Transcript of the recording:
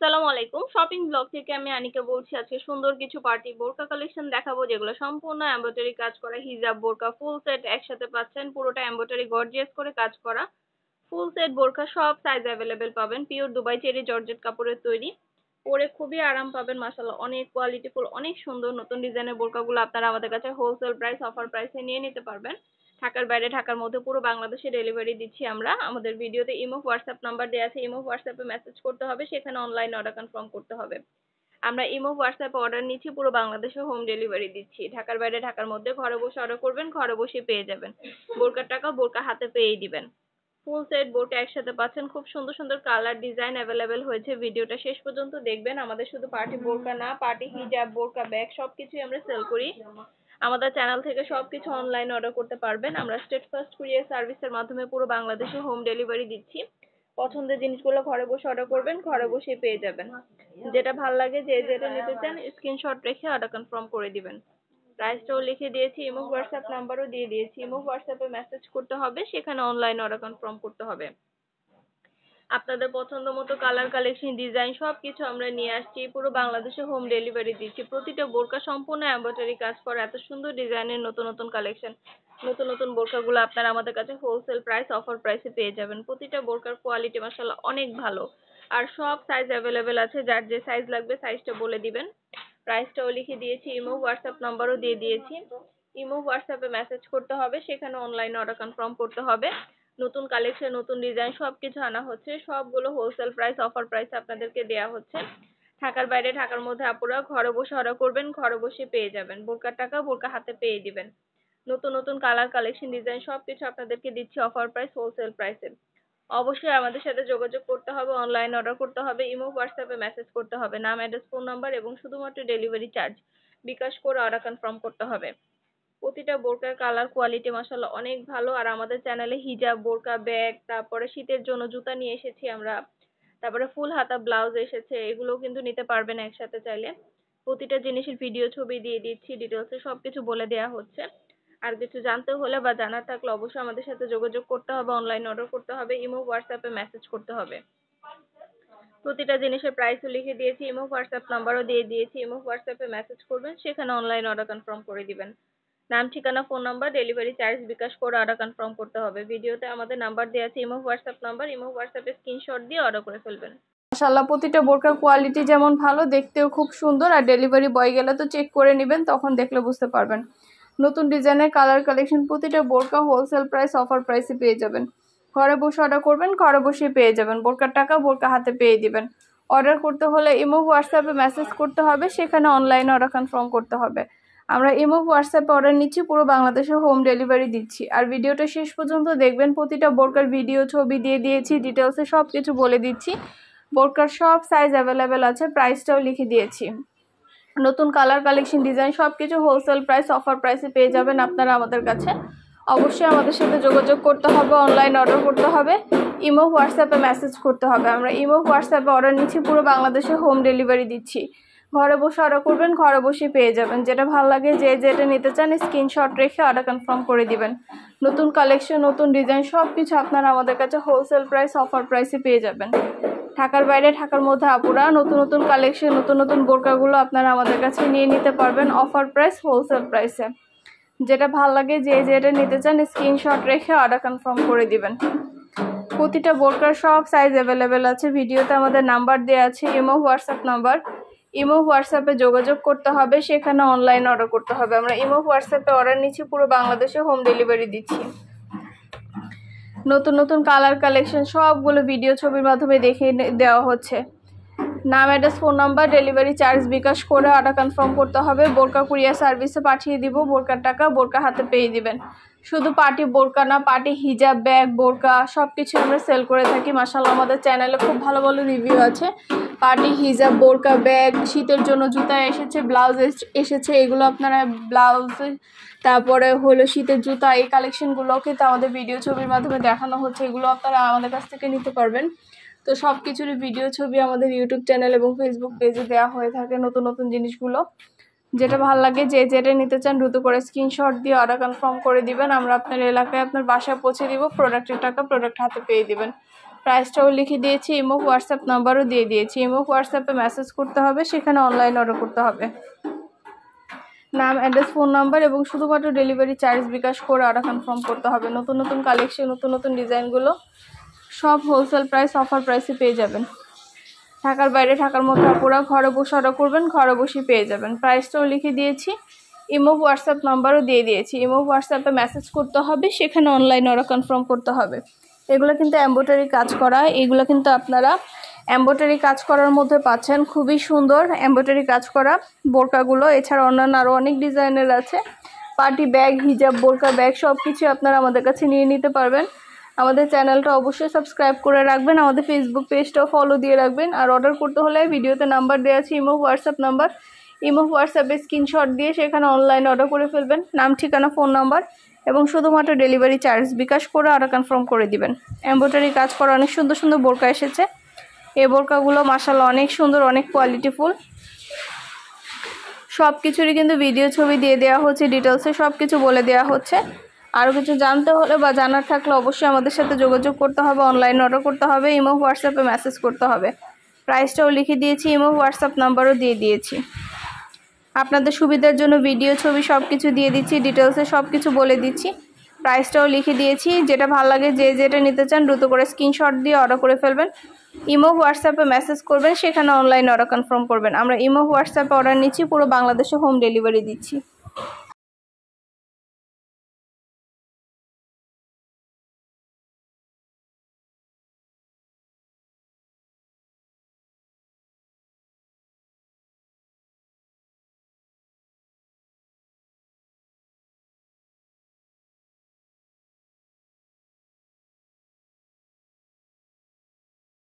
আসসালামু আলাইকুম। Shopping blog থেকে আমি আনিকা বলছি। আজকে সুন্দর কিছু পার্টি বোরকা কালেকশন দেখাবো, যেগুলো সম্পূর্ণ এমব্রয়ডারি কাজ করা। হিজাব বোরকা ফুল সেট একসাথে পাচ্ছেন, পুরোটা এমব্রয়ডারি গর্জিয়াস করে কাজ করা। ফুল সেট বোরকা সব সাইজ অ্যাভেলেবেল পাবেন। পিওর দুবাই চেরি জর্জেট কাপড়ের তৈরি, পরে খুবই আরাম পাবেন। মাশাআল্লাহ, অনেক কোয়ালিটিফুল, অনেক সুন্দর। নতুন ডিজাইনের বোরকাগুলো আপনারা আমাদের কাছে হোলসেল প্রাইস, অফার প্রাইসে নিয়ে নিতে পারবেন। ঢাকার বাইরে, ঢাকার মধ্যে পুরো বাংলাদেশে ডেলিভারি দিচ্ছি আমরা। আমাদের ভিডিওতে ইমো হোয়াটসঅ্যাপ নাম্বার দেওয়া আছে, ইমো হোয়াটসঅ্যাপে মেসেজ করতে হবে, সেখানে অনলাইন অর্ডার কনফার্ম করতে হবে। আমরা ইমো হোয়াটসঅ্যাপে অর্ডার নিচ্ছি, পুরো বাংলাদেশে হোম ডেলিভারি দিচ্ছি। ঢাকার বাইরে, ঢাকার মধ্যে ঘরে বসে অর্ডার করবেন, ঘরে বসে পেয়ে যাবেন। বোরকার টাকা বোরকা হাতে পেয়েই দিবেন। ফুল সেট বোরকা একসাথে পাচ্ছেন। খুব সুন্দর সুন্দর কালার ডিজাইন অ্যাভেলেবেল হয়েছে। ভিডিওটা শেষ পর্যন্ত দেখবেন। আমাদের শুধু পার্টি বোরকা না, পার্টি হিজাব বোরকা ব্যাগ সবকিছুই আমরা সেল করি। আমাদের চ্যানেল থেকে সবকিছু অনলাইন অর্ডার করতে পারবেন। আমরা স্টেট ফার্স্ট কুরিয়ার সার্ভিসের মাধ্যমে পুরো বাংলাদেশে হোম ডেলিভারি দিচ্ছি। পছন্দের জিনিসগুলো ঘরে বসে অর্ডার করবেন, ঘরে বসে পেয়ে যাবেন। যেটা ভালো লাগে, যে যেটা নিতে চান স্ক্রিনশট রেখে অর্ডার কনফার্ম করে দিবেন। প্রাইসটাও লিখে দিয়েছি, ইমো হোয়াটসঅ্যাপ নাম্বারও দিয়ে দিয়েছি। ইমো হোয়াটসঅ্যাপে মেসেজ করতে হবে, সেখানে অনলাইন অর্ডার কনফার্ম করতে হবে। আপনাদের পছন্দ মতো কালার কালেকশন ডিজাইন সবকিছু আমরা নিয়ে আসছি, পুরো বাংলাদেশে হোম ডেলিভারি দিচ্ছি। প্রতিটা বোরকা সম্পূর্ণ এমব্রয়ডারি কাজ করা, এত সুন্দর ডিজাইনের নতুন নতুন কালেকশন। নতুন নতুন বোরকাগুলো আপনারা আমাদের কাছে হোলসেল প্রাইস, অফার প্রাইসে পেয়ে যাবেন। প্রতিটা বোরকার কোয়ালিটি মাশাআল্লাহ অনেক ভালো, আর সব সাইজ অ্যাভেলেবেল আছে। যার যে সাইজ লাগবে সাইজটা বলে দিবেন। প্রাইসটাও লিখে দিয়েছি, ইমো হোয়াটসঅ্যাপ নাম্বারও দিয়ে দিয়েছি। ইমো হোয়াটসঅ্যাপে মেসেজ করতে হবে, সেখানে অনলাইন অর্ডার কনফার্ম করতে হবে। নতুন কালেকশন, নতুন ডিজাইন সবকিছু আনা হচ্ছে, সবগুলো হোলসেল প্রাইস, অফার প্রাইসে আপনাদেরকে দেয়া হচ্ছে। ঢাকার বাইরে, ঢাকার মধ্যে আপুরা ঘরে বসে অর্ডার করবেন, ঘরে বসে পেয়ে যাবেন। বোরকার টাকা বোরকা হাতে পেয়ে দিবেন। নতুন নতুন কালার কালেকশন ডিজাইন সবকিছু আপনাদেরকে দিচ্ছি অফার প্রাইস, হোলসেল প্রাইসে। অবশ্যই আমাদের সাথে যোগাযোগ করতে হবে, অনলাইন অর্ডার করতে হবে, ইমো হোয়াটসঅ্যাপে মেসেজ করতে হবে। নাম, অ্যাড্রেস, ফোন নাম্বার এবং শুধুমাত্র ডেলিভারি চার্জ বিকাশ করে অর্ডার কনফার্ম করতে হবে। প্রতিটা বোরকার কালার কোয়ালিটি মাশাআল্লাহ অনেক ভালো। আর আমাদের চ্যানেলে হিজাব বোরকা ব্যাগ, তারপরে শীতের জন্য জুতা নিয়ে এসেছি আমরা, তারপরে ফুল হাতা ব্লাউজ এসেছে, এগুলোও কিন্তু নিতে পারবেন একসাথে চাইলে। প্রতিটা জিনিসের ভিডিও ছবি দিয়ে দিচ্ছি, ডিটেলসে সবকিছু বলে দেওয়া হচ্ছে। আর কিছু জানতে হলে বা জানার থাকলে অবশ্যই আমাদের সাথে যোগাযোগ করতে হবে, অনলাইন অর্ডার করতে হবে, ইমো হোয়াটসঅ্যাপে মেসেজ করতে হবে। প্রতিটা জিনিসের প্রাইসও লিখে দিয়েছি, ইমো হোয়াটসঅ্যাপ নাম্বারও দিয়ে দিয়েছি। ইমো হোয়াটসঅ্যাপে মেসেজ করবেন, সেখানে অনলাইন অর্ডার কনফার্ম করে দিবেন। নাম, ঠিকানা, phone number, delivery charge bKash করে অর্ডার কনফার্ম করতে হবে। ভিডিওতে আমাদের নাম্বার দেওয়া আছে, ইমো হোয়াটসঅ্যাপ নাম্বার, ইমো হোয়াটসঅ্যাপে স্ক্রিনশট দিয়ে অর্ডার করে ফেলবেন। মাশাআল্লাহ, প্রতিটা বোরকার কোয়ালিটি যেমন ভালো, দেখতেও খুব সুন্দর। আর ডেলিভারি বয় গেলে তো চেক করে নেবেন, তখন দেখলে বুঝতে পারবেন। নতুন ডিজাইনের কালার কালেকশন, প্রতিটা বোরকা হোলসেল প্রাইস, অফার প্রাইসে পেয়ে যাবেন। ঘরে বসে অর্ডার করবেন, ঘরে বসে পেয়ে যাবেন। বোরকার টাকা বোরকা হাতে পেয়ে দিবেন। অর্ডার করতে হলে ইমো হোয়াটসঅ্যাপে মেসেজ করতে হবে, সেখানে অনলাইন অর্ডার কনফার্ম করতে হবে। আমরা ইমো হোয়াটসঅ্যাপে অর্ডার নিচ্ছি, পুরো বাংলাদেশে হোম ডেলিভারি দিচ্ছি। আর ভিডিওটা শেষ পর্যন্ত দেখবেন। প্রতিটা বোরকার ভিডিও ছবি দিয়ে দিয়েছি, ডিটেলসে সব কিছু বলে দিচ্ছি। বোরকার সব সাইজ অ্যাভেলেবেল আছে, প্রাইসটাও লিখে দিয়েছি। নতুন কালার কালেকশন ডিজাইন সবকিছু হোলসেল প্রাইস, অফার প্রাইসে পেয়ে যাবেন আপনারা আমাদের কাছে। অবশ্যই আমাদের সাথে যোগাযোগ করতে হবে, অনলাইন অর্ডার করতে হবে, ইমো হোয়াটসঅ্যাপে মেসেজ করতে হবে। আমরা ইমো হোয়াটসঅ্যাপে অর্ডার নিচ্ছি, পুরো বাংলাদেশে হোম ডেলিভারি দিচ্ছি। ঘরে বসে অর্ডার করবেন, ঘরে বসে পেয়ে যাবেন। যেটা ভালো লাগে, যে যেটা নিতে চান স্ক্রিনশট রেখে অর্ডার কনফার্ম করে দিবেন। নতুন কালেকশন, নতুন ডিজাইন সবকিছু আপনারা আমাদের কাছে হোলসেল প্রাইস, অফার প্রাইসে পেয়ে যাবেন। ঢাকার বাইরে, ঢাকার মধ্যে আপুরা নতুন নতুন কালেকশন, নতুন নতুন বোরকাগুলো আপনারা আমাদের কাছে নিয়ে নিতে পারবেন অফার প্রাইস, হোলসেল প্রাইসে। যেটা ভালো লাগে, যে যেটা নিতে চান স্ক্রিনশট রেখে অর্ডার কনফার্ম করে দিবেন। প্রতিটা বোরকার সব সাইজ অ্যাভেলেবেল আছে। ভিডিওতে আমাদের নাম্বার দেওয়া আছে, ইমো হোয়াটসঅ্যাপ নাম্বার। ইমো হোয়াটসঅ্যাপে যোগাযোগ করতে হবে, সেখানে অনলাইন অর্ডার করতে হবে। আমরা ইমো হোয়াটসঅ্যাপে অর্ডার নিচ্ছি, পুরো বাংলাদেশে হোম ডেলিভারি দিচ্ছি। নতুন নতুন কালার কালেকশন সবগুলো ভিডিও ছবির মাধ্যমে দেখে দেওয়া হচ্ছে। নাম, address, phone number, delivery charge bKash করে অর্ডার কনফার্ম করতে হবে। বোরকা কুরিয়ার সার্ভিসে পাঠিয়ে দিব। বোরকার টাকা বোরকা হাতে পেয়ে দিবেন। শুধু পার্টি বোরকা না, পার্টি হিজাব ব্যাগ বোরকা সব কিছু আমরা সেল করে থাকি। মাশাআল্লাহ, আমাদের চ্যানেলে খুব ভালো ভালো রিভিউ আছে। পার্টি হিজাব বোরকা ব্যাগ, শীতের জন্য জুতা এসেছে, ব্লাউজ এসেছে। এগুলো আপনারা ব্লাউজ, তারপরে হলো শীতের জুতা, এই কালেকশনগুলো কিন্তু আমাদের ভিডিও ছবির মাধ্যমে দেখানো হচ্ছে। এগুলো আপনারা আমাদের কাছ থেকে নিতে পারবেন। তো সব কিছুরই ভিডিও ছবি আমাদের ইউটিউব চ্যানেল এবং ফেসবুক পেজে দেওয়া হয়ে থাকে, নতুন নতুন জিনিসগুলো। যেটা ভালো লাগে, যে যেটা নিতে চান দ্রুত করে স্ক্রিনশট দিয়ে অর্ডার কনফার্ম করে দিবেন। আমরা আপনার এলাকায়, আপনার বাসায় পৌঁছে দিব। প্রোডাক্টের টাকা প্রোডাক্ট হাতে পেয়ে দিবেন। প্রাইসটাও লিখে দিয়েছি, ইমো হোয়াটসঅ্যাপ নাম্বারও দিয়ে দিয়েছি। ইমো হোয়াটসঅ্যাপে মেসেজ করতে হবে, সেখানে অনলাইন অর্ডার করতে হবে। নাম, অ্যাড্রেস, ফোন নাম্বার এবং শুধুমাত্র ডেলিভারি চার্জ বিকাশ করে অর্ডার কনফার্ম করতে হবে। নতুন নতুন কালেকশন, নতুন নতুন ডিজাইনগুলো সব হোলসেল প্রাইস, অফার প্রাইসে পেয়ে যাবেন। ঢাকার বাইরে, ঢাকার মধ্যে আপুরা ঘরে বসে অর্ডার করবেন, ঘরে বসে পেয়ে যাবেন। প্রাইসটাও লিখে দিয়েছি, ইমো হোয়াটসঅ্যাপ নাম্বারও দিয়ে দিয়েছি। ইমো হোয়াটসঅ্যাপে মেসেজ করতে হবে, সেখানে অনলাইন অর্ডার কনফার্ম করতে হবে। এগুলো কিন্তু এমব্রয়ডারি কাজ করা, এগুলো কিন্তু আপনারা এমব্রয়ডারি কাজ করার মধ্যে পাচ্ছেন। খুবই সুন্দর এমব্রয়ডারি কাজ করা বোরকাগুলো। এছাড়া অন্যান্য আরও অনেক ডিজাইনের আছে। পার্টি ব্যাগ, হিজাব, বোরকা ব্যাগ সব কিছু আপনারা আমাদের কাছে নিয়ে নিতে পারবেন। আমাদের চ্যানেলটা অবশ্যই সাবস্ক্রাইব করে রাখবেন, আমাদের ফেসবুক পেজটাও ফলো দিয়ে রাখবেন। আর অর্ডার করতে হলে ভিডিওতে নাম্বার দেওয়া আছে, ইমো হোয়াটসঅ্যাপ নাম্বার। ইমো হোয়াটসঅ্যাপে স্ক্রিনশট দিয়ে সেখানে অনলাইন অর্ডার করে ফেলবেন। নাম, ঠিকানা, ফোন নাম্বার এবং শুধুমাত্র ডেলিভারি চার্জ বিকাশ করে অর্ডার কনফার্ম করে দিবেন। এমব্রয়ডারি কাজ করা অনেক সুন্দর সুন্দর বোরকা এসেছে। এই বোরকাগুলো মাশাআল্লাহ অনেক সুন্দর, অনেক কোয়ালিটিফুল। সব কিছুরই কিন্তু ভিডিও ছবি দিয়ে দেওয়া হচ্ছে, ডিটেলসে সব কিছু বলে দেওয়া হচ্ছে। আরও কিছু জানতে হলে বা জানার থাকলে অবশ্যই আমাদের সাথে যোগাযোগ করতে হবে, অনলাইন অর্ডার করতে হবে, ইমো হোয়াটসঅ্যাপে মেসেজ করতে হবে। প্রাইসটাও লিখে দিয়েছি, ইমো হোয়াটসঅ্যাপ নাম্বারও দিয়ে দিয়েছি। আপনাদের সুবিধার জন্য ভিডিও ছবি সব কিছু দিয়ে দিচ্ছি, ডিটেলসে সব কিছু বলে দিচ্ছি। প্রাইসটাও লিখে দিয়েছি। যেটা ভালো লাগে, যে যেটা নিতে চান দ্রুত করে স্ক্রিনশট দিয়ে অর্ডার করে ফেলবেন। ইমো হোয়াটসঅ্যাপে মেসেজ করবেন, সেখানে অনলাইন অর্ডার কনফার্ম করবেন। আমরা ইমো হোয়াটসঅ্যাপে অর্ডার নিচ্ছি, পুরো বাংলাদেশে হোম ডেলিভারি দিচ্ছি।